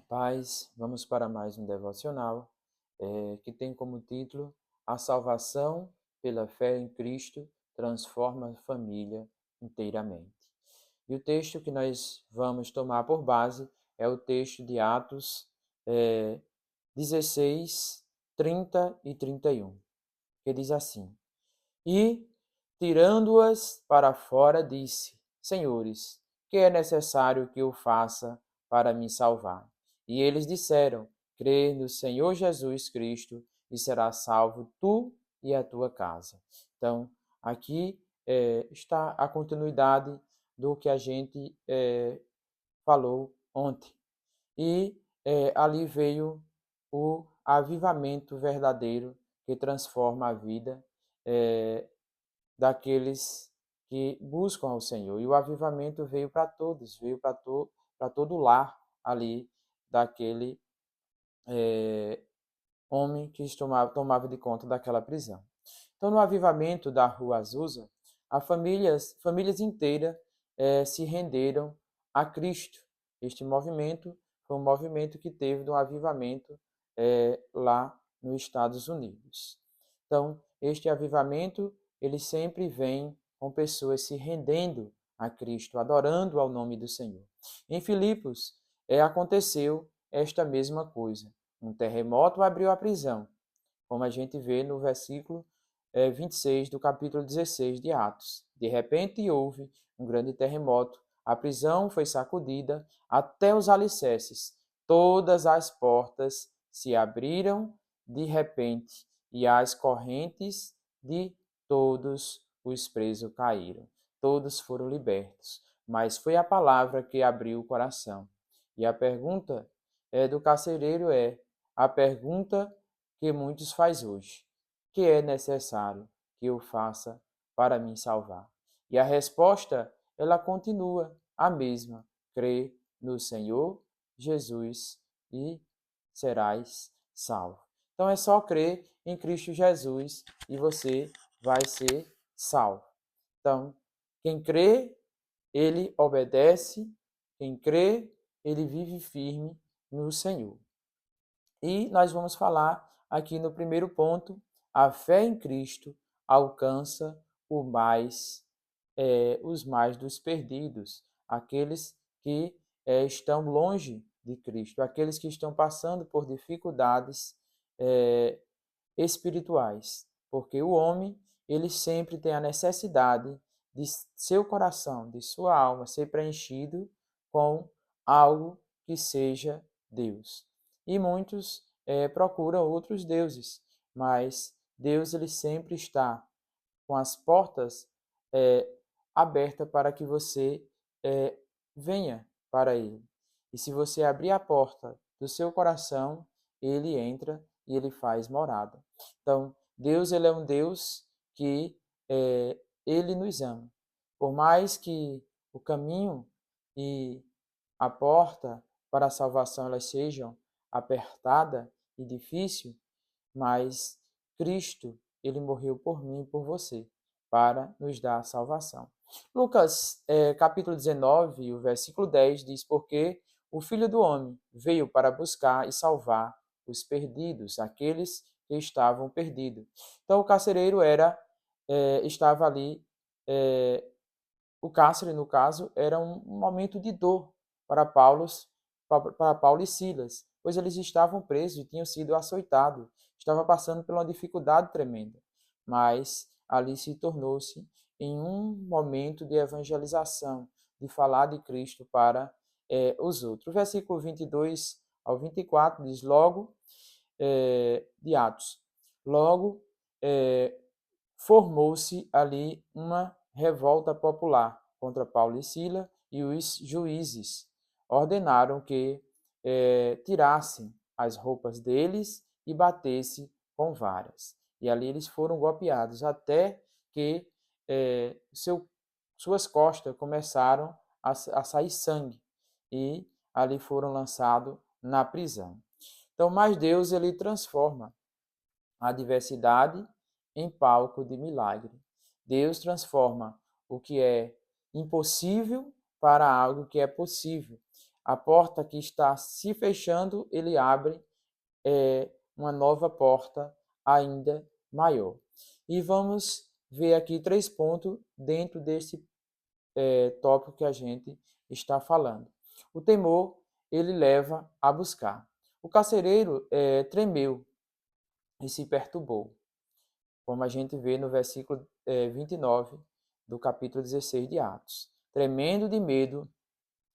Paz, vamos para mais um devocional que tem como título A salvação pela fé em Cristo transforma a família inteiramente. E o texto que nós vamos tomar por base é o texto de Atos 16, 30 e 31, que diz assim: E, tirando-as para fora, disse: Senhores, que é necessário que eu faça para me salvar? E eles disseram: Crê no Senhor Jesus Cristo e serás salvo tu e a tua casa. Então, aqui está a continuidade do que a gente falou ontem. E ali veio o avivamento verdadeiro que transforma a vida daqueles que buscam ao Senhor. E o avivamento veio para todos, veio para todo o lar ali daquele homem que tomava de conta daquela prisão. Então, no avivamento da Rua Azusa, famílias inteiras se renderam a Cristo. Este movimento foi um movimento que teve um avivamento lá nos Estados Unidos. Então, este avivamento, ele sempre vem com pessoas se rendendo a Cristo, adorando ao nome do Senhor. Em Filipos, aconteceu esta mesma coisa. Um terremoto abriu a prisão, como a gente vê no versículo 26 do capítulo 16 de Atos. De repente houve um grande terremoto, a prisão foi sacudida até os alicerces, todas as portas se abriram de repente e as correntes de todos os presos caíram. Todos foram libertos, mas foi a palavra que abriu o coração. E a pergunta do carcereiro a pergunta que muitos faz hoje: que é necessário que eu faça para me salvar? E a resposta, ela continua a mesma: crê no Senhor Jesus e serás salvo. Então é só crer em Cristo Jesus e você vai ser salvo. Então, quem crê, ele obedece, quem crê, ele vive firme no Senhor. E nós vamos falar aqui no primeiro ponto: a fé em Cristo alcança os mais dos perdidos, aqueles que estão longe de Cristo, aqueles que estão passando por dificuldades espirituais, porque o homem ele sempre tem a necessidade de seu coração, de sua alma ser preenchido com algo que seja Deus. E muitos procuram outros deuses, mas Deus ele sempre está com as portas é, abertas para que você venha para Ele. E se você abrir a porta do seu coração, Ele entra e Ele faz morada. Então, Deus ele é um Deus que Ele nos ama. Por mais que o caminho e a porta para a salvação elas sejam apertada e difícil, mas Cristo, ele morreu por mim e por você, para nos dar a salvação. Lucas, capítulo 19, o versículo 10 diz: Porque o Filho do Homem veio para buscar e salvar os perdidos, aqueles que estavam perdidos. Então, o carcereiro estava ali, o cárcere, no caso, era um momento de dor para Paulo e Silas, pois eles estavam presos e tinham sido açoitados, estavam passando por uma dificuldade tremenda. Mas ali se tornou-se em um momento de evangelização, de falar de Cristo para os outros. O versículo 22 ao 24 diz: Logo, de Atos, logo formou-se ali uma revolta popular contra Paulo e Sila, e os juízes ordenaram que tirassem as roupas deles e batesse com varas. E ali eles foram golpeados até que suas costas começaram a sair sangue e ali foram lançados na prisão. Então, mas Deus ele transforma a adversidade em palco de milagre. Deus transforma o que é impossível para algo que é possível. A porta que está se fechando, ele abre uma nova porta ainda maior. E vamos ver aqui 3 pontos dentro desse tópico que a gente está falando. O temor, ele leva a buscar. O carcereiro tremeu e se perturbou, como a gente vê no versículo 29 do capítulo 16 de Atos. Tremendo de medo,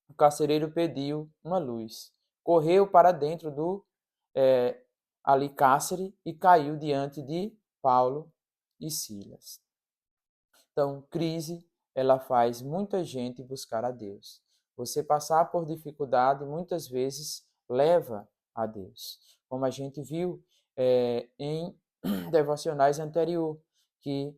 o carcereiro pediu uma luz. Correu para dentro do ali cárcere e caiu diante de Paulo e Silas. Então, crise, ela faz muita gente buscar a Deus. Você passar por dificuldade, muitas vezes, leva a Deus. Como a gente viu em devocionais anterior, que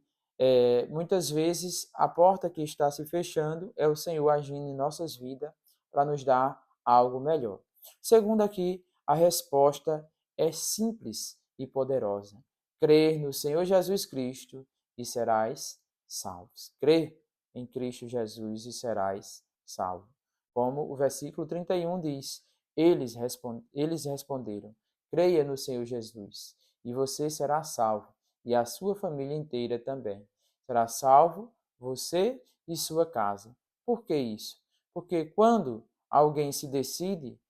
muitas vezes a porta que está se fechando é o Senhor agindo em nossas vidas para nos dar algo melhor. Segundo aqui, a resposta é simples e poderosa. Crer no Senhor Jesus Cristo e serás salvos. Crê em Cristo Jesus e serás salvo. Como o versículo 31 diz, eles responderam, creia no Senhor Jesus e você será salvo, e a sua família inteira também. Será salvo você e sua casa. Por que isso? Porque quando alguém se decide,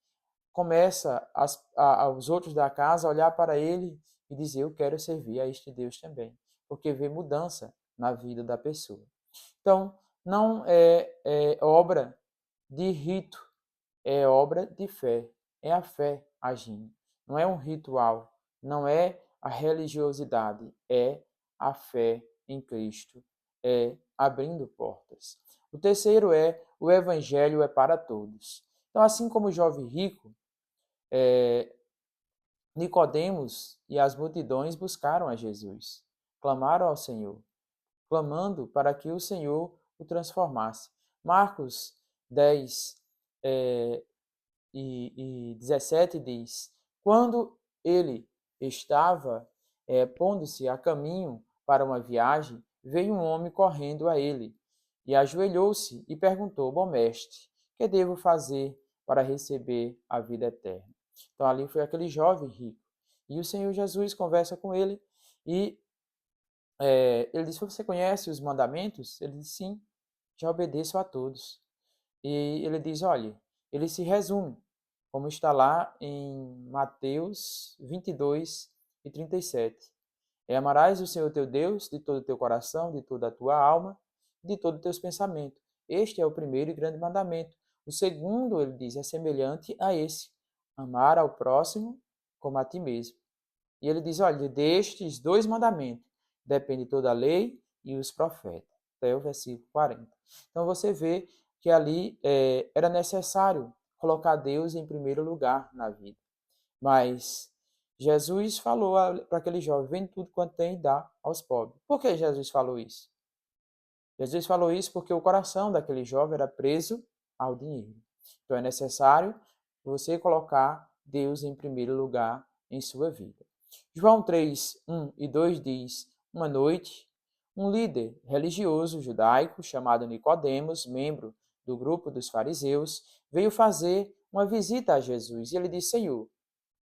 começa os outros da casa a olhar para ele e dizer, eu quero servir a este Deus também. Porque vê mudança na vida da pessoa. Então, não é obra de rito, é obra de fé. É a fé agindo. Não é um ritual, não é a religiosidade, é a fé em Cristo, é abrindo portas. O terceiro o evangelho é para todos. Então, assim como o jovem rico, Nicodemos e as multidões buscaram a Jesus, clamaram ao Senhor, clamando para que o Senhor o transformasse. Marcos 10 e 17 diz: Quando ele estava pondo-se a caminho para uma viagem, veio um homem correndo a ele e ajoelhou-se e perguntou: Bom mestre, que devo fazer para receber a vida eterna? Então ali foi aquele jovem rico. E o Senhor Jesus conversa com ele e ele diz: Você conhece os mandamentos? Ele diz: Sim, já obedeço a todos. E ele diz: Olha, ele se resume, como está lá em Mateus 22 e 37. Amarás o Senhor teu Deus de todo o teu coração, de toda a tua alma, de todos os teus pensamentos. Este é o primeiro e grande mandamento. O segundo, ele diz, é semelhante a esse: amar ao próximo como a ti mesmo. E ele diz: olha, destes 2 mandamentos depende toda a lei e os profetas. Até o versículo 40. Então você vê que ali era necessário colocar Deus em primeiro lugar na vida. Mas Jesus falou para aquele jovem: vende tudo quanto tem e dá aos pobres. Por que Jesus falou isso? Jesus falou isso porque o coração daquele jovem era preso ao dinheiro. Então é necessário você colocar Deus em primeiro lugar em sua vida. João 3, 1 e 2 diz: Uma noite, um líder religioso judaico chamado Nicodemos, membro do grupo dos fariseus, veio fazer uma visita a Jesus. E ele disse: Senhor,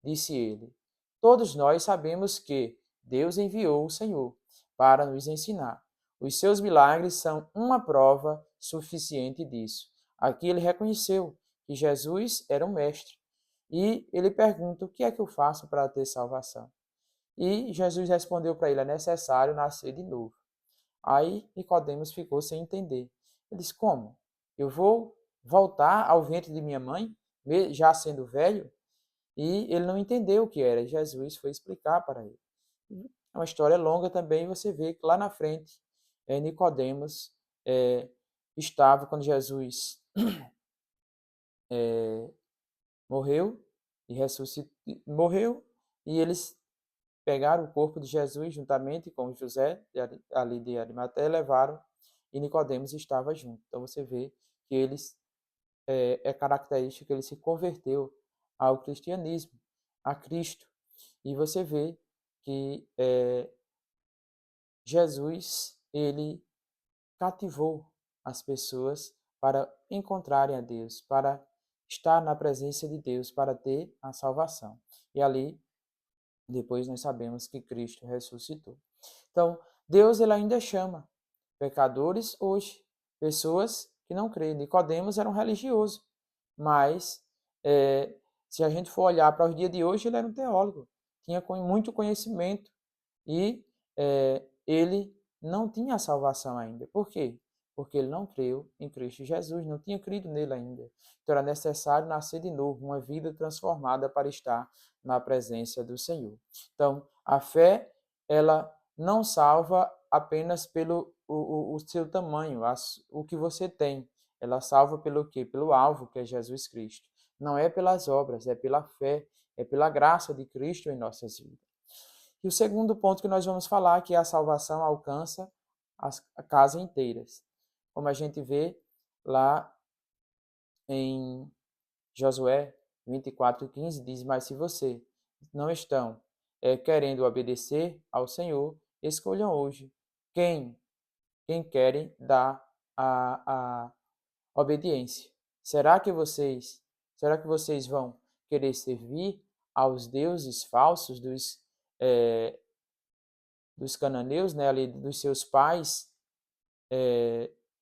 disse ele, todos nós sabemos que Deus enviou o Senhor para nos ensinar. Os seus milagres são uma prova suficiente disso. Aqui ele reconheceu que Jesus era um mestre. E ele pergunta: o que é que eu faço para ter salvação? E Jesus respondeu para ele: é necessário nascer de novo. Aí Nicodemos ficou sem entender. Ele disse: como? Eu vou voltar ao ventre de minha mãe, já sendo velho? E ele não entendeu o que era. Jesus foi explicar para ele. É uma história longa também. Você vê que lá na frente, Nicodemos estava quando Jesus morreu e ressuscitou, morreu, e eles pegaram o corpo de Jesus juntamente com José ali de Arimateia e levaram, e Nicodemos estava junto. Então você vê que eles é característico que ele se converteu ao cristianismo, a Cristo. E você vê que Jesus, ele cativou as pessoas para encontrarem a Deus, para estar na presença de Deus para ter a salvação. E ali, depois nós sabemos que Cristo ressuscitou. Então, Deus ele ainda chama pecadores hoje, pessoas que não creem. Nicodemos era um religioso, mas se a gente for olhar para os dias de hoje, ele era um teólogo, tinha muito conhecimento e ele não tinha a salvação ainda. Por quê? Porque ele não creu em Cristo Jesus, não tinha crido nele ainda. Então era necessário nascer de novo, uma vida transformada para estar na presença do Senhor. Então, a fé, ela não salva apenas pelo o seu tamanho, o que você tem. Ela salva pelo quê? Pelo alvo, que é Jesus Cristo. Não é pelas obras, é pela fé, é pela graça de Cristo em nossas vidas. E o segundo ponto que nós vamos falar, que é a salvação alcança as casas inteiras. Como a gente vê lá em Josué 24:15, diz: mas se você não estão querendo obedecer ao Senhor, escolham hoje quem querem dar a obediência. Será que vocês vão querer servir aos deuses falsos dos cananeus, né, ali dos seus pais,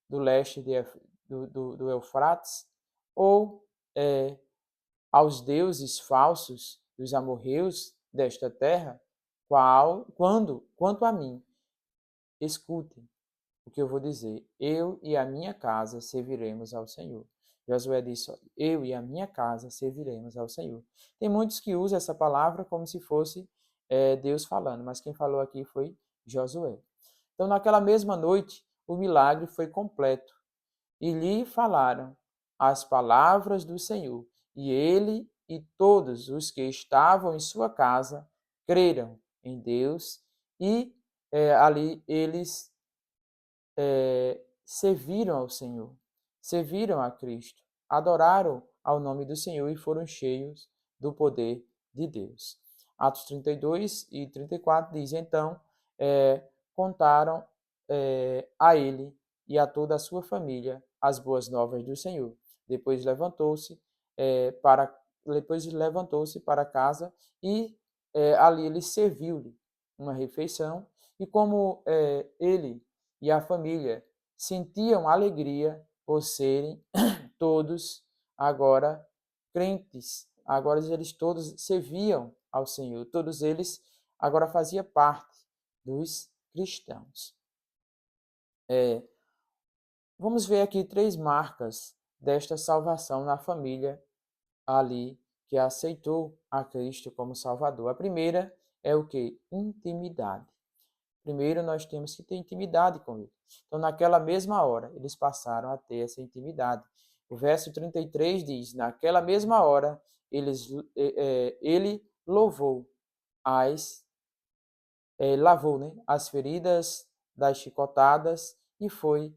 do leste do Eufrates, ou aos deuses falsos dos amorreus desta terra? Quanto a mim, escutem o que eu vou dizer: eu e a minha casa serviremos ao Senhor. Josué disse: eu e a minha casa serviremos ao Senhor. Tem muitos que usam essa palavra como se fosse Deus falando, mas quem falou aqui foi Josué. Então, naquela mesma noite, o milagre foi completo e lhe falaram as palavras do Senhor, e ele e todos os que estavam em sua casa creram em Deus e ali eles serviram ao Senhor, serviram a Cristo, adoraram ao nome do Senhor e foram cheios do poder de Deus. Atos 32 e 34 diz: então contaram a ele e a toda a sua família as boas novas do Senhor. Depois levantou-se para casa e ali ele serviu-lhe uma refeição. E como ele e a família sentiam alegria por serem todos agora crentes, agora eles todos serviam ao Senhor, todos eles agora faziam parte dos cristãos. Vamos ver aqui 3 marcas desta salvação na família ali que aceitou a Cristo como Salvador. A primeira é o que? Intimidade. Primeiro nós temos que ter intimidade com ele. Então, naquela mesma hora, eles passaram a ter essa intimidade. O verso 33 diz: naquela mesma hora, ele lavou, né, as feridas das chicotadas e foi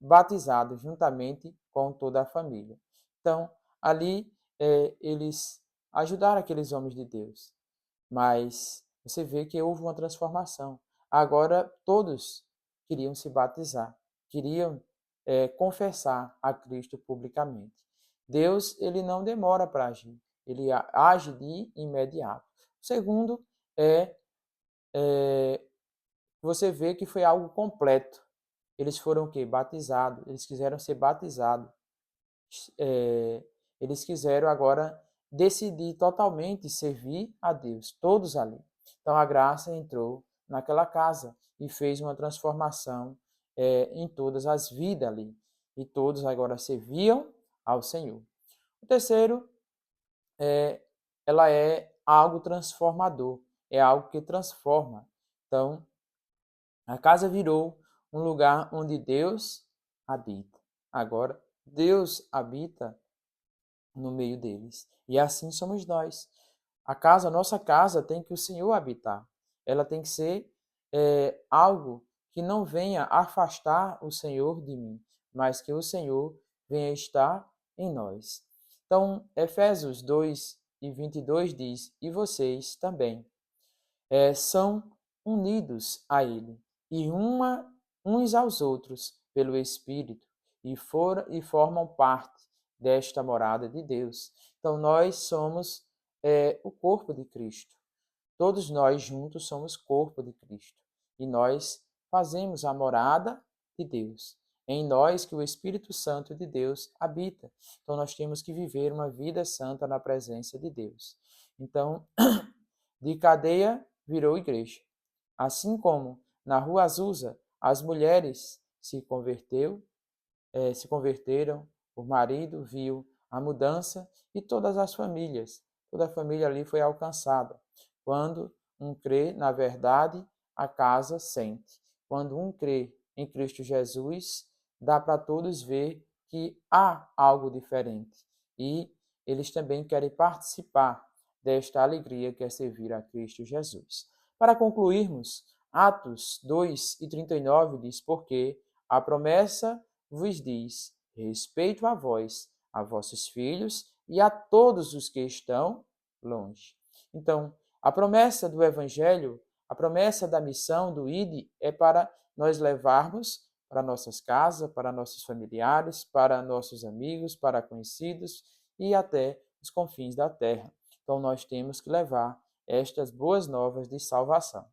batizado juntamente com toda a família. Então, ali eles ajudaram aqueles homens de Deus, mas você vê que houve uma transformação. Agora todos queriam se batizar, queriam confessar a Cristo publicamente. Deus, ele não demora para agir, ele age de imediato. O segundo você vê que foi algo completo. Eles foram o quê? Batizados. Eles quiseram ser batizados. Eles quiseram agora decidir totalmente servir a Deus, todos ali. Então a graça entrou naquela casa e fez uma transformação em todas as vidas ali. E todos agora serviam ao Senhor. O terceiro, ela é algo transformador, é algo que transforma. Então, a casa virou um lugar onde Deus habita. Agora, Deus habita no meio deles. E assim somos nós. A nossa casa tem que o Senhor habitar. Ela tem que ser algo que não venha afastar o Senhor de mim, mas que o Senhor venha estar em nós. Então, Efésios 2:22 diz: e vocês também são unidos a Ele e uns aos outros pelo Espírito e formam parte desta morada de Deus. Então, nós somos o corpo de Cristo. Todos nós juntos somos corpo de Cristo. E nós fazemos a morada de Deus. É em nós que o Espírito Santo de Deus habita. Então, nós temos que viver uma vida santa na presença de Deus. Então, de cadeia virou igreja. Assim como na Rua Azusa as mulheres se converteram, o marido viu a mudança e toda a família ali foi alcançada. Quando um crê, na verdade, a casa sente. Quando um crê em Cristo Jesus, dá para todos ver que há algo diferente. E eles também querem participar desta alegria que é servir a Cristo Jesus. Para concluirmos, Atos 2:39 diz: porque a promessa vos diz: respeito a vós, a vossos filhos e a todos os que estão longe. Então, a promessa do Evangelho, a promessa da missão do ID é para nós levarmos para nossas casas, para nossos familiares, para nossos amigos, para conhecidos e até os confins da terra. Então, nós temos que levar estas boas novas de salvação.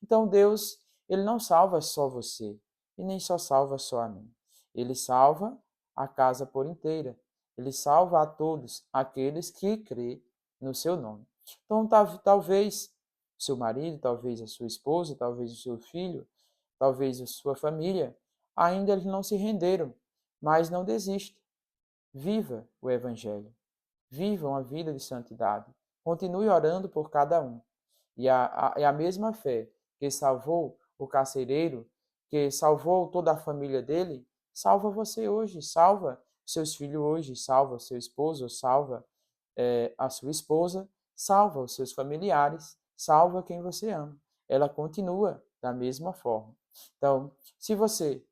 Então, Deus, ele não salva só você e nem só salva só a mim. Ele salva a casa por inteira. Ele salva a todos aqueles que crê no seu nome. Então, talvez seu marido, talvez a sua esposa, talvez o seu filho, talvez a sua família, ainda eles não se renderam, mas não desista. Viva o Evangelho. Viva uma vida de santidade. Continue orando por cada um. E a mesma fé que salvou o carcereiro, que salvou toda a família dele, salva você hoje, salva seus filhos hoje, salva seu esposo, salva a sua esposa, salva os seus familiares, salva quem você ama. Ela continua da mesma forma. Então, se você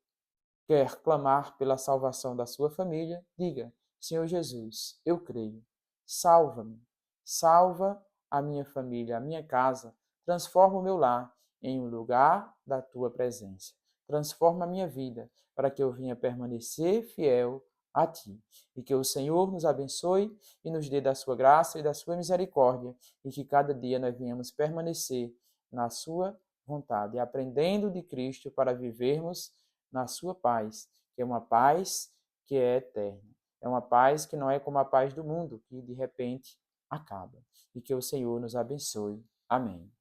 quer clamar pela salvação da sua família, diga: Senhor Jesus, eu creio, salva-me, salva a minha família, a minha casa, transforma o meu lar em um lugar da tua presença. Transforma a minha vida para que eu venha permanecer fiel a ti. E que o Senhor nos abençoe e nos dê da sua graça e da sua misericórdia, e que cada dia nós venhamos permanecer na sua vontade, aprendendo de Cristo para vivermos na sua paz, que é uma paz que é eterna. É uma paz que não é como a paz do mundo, que de repente acaba. E que o Senhor nos abençoe. Amém.